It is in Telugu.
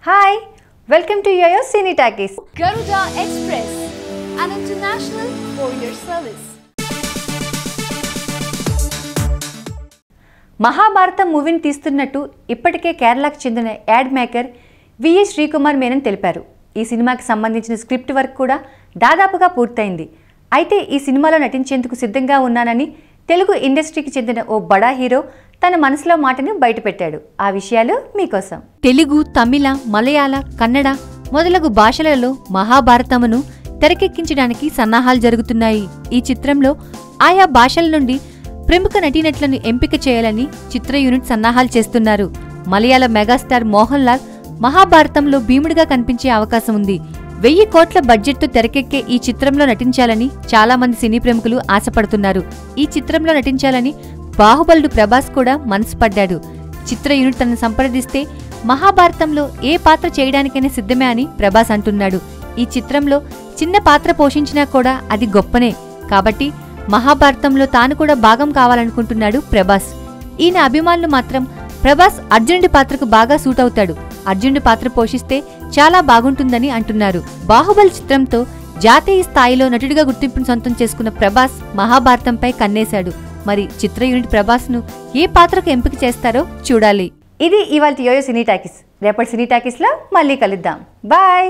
Hi, welcome to Yoyo Cine Takis. Garuda Express, an international courier service. Mahabharatam మూవీని తీస్తున్నట్టు ఇప్పటికే కేరళకు చెందిన యాడ్ మేకర్ విఎస్ శ్రీకుమార్ మేనన్ తెలిపారు. ఈ సినిమాకి సంబంధించిన స్క్రిప్ట్ వర్క్ కూడా దాదాపుగా పూర్తయింది. అయితే ఈ సినిమాలో నటించేందుకు సిద్ధంగా ఉన్నానని తెలుగు ఇండస్ట్రీకి చెందిన ఓ బడా హీరో తన మనసులో మాటను బయటపెట్టాడు. ఆ విషయాలు మీకోసం. తెలుగు, తమిళ, మలయాళ, కన్నడ మొదలగు భాషలలో మహాభారతమును తెరకెక్కించడానికి సన్నాహాలు జరుగుతున్నాయి. ఈ చిత్రంలో ఆయా భాషల నుండి ప్రముఖ నటీనటులను ఎంపిక చేయాలని చిత్ర యూనిట్ సన్నాహాలు చేస్తున్నారు. మలయాళ మెగాస్టార్ మోహన్ లాల్ మహాభారతంలో భీముడిగా కనిపించే అవకాశం ఉంది. 1000 కోట్ల బడ్జెట్తో తెరకెక్కే ఈ చిత్రంలో నటించాలని చాలా మంది సినీ ప్రముఖులు ఆశపడుతున్నారు. ఈ చిత్రంలో నటించాలని బాహుబలుడు ప్రభాస్ కూడా మనసు పడ్డాడు. చిత్ర యూనిట్ తనను సంప్రదిస్తే మహాభారతంలో ఏ పాత్ర చేయడానికైనా సిద్ధమే అని ప్రభాస్ అంటున్నాడు. ఈ చిత్రంలో చిన్న పాత్ర పోషించినా కూడా అది గొప్పనే. కాబట్టి మహాభారతంలో తాను కూడా భాగం కావాలనుకుంటున్నాడు ప్రభాస్. ఈయన అభిమానులు మాత్రం ప్రభాస్ అర్జునుడి పాత్రకు బాగా సూట్ అవుతాడు, అర్జునుడి పాత్ర పోషిస్తే చాలా బాగుంటుందని అంటున్నారు. బాహుబలి చిత్రంతో జాతీయ స్థాయిలో నటుడిగా గుర్తింపును సొంతం చేసుకున్న ప్రభాస్ మహాభారతంపై కన్నేశాడు. మరి చిత్ర యూనిట్ ప్రభాస్ ను ఏ పాత్రకు ఎంపిక చేస్తారో చూడాలి. ఇది ఇవాల్టి యోయో సినీ టాకీస్. రేపటి సినీ టాకీస్ లో మళ్ళీ కలుద్దాం. బాయ్.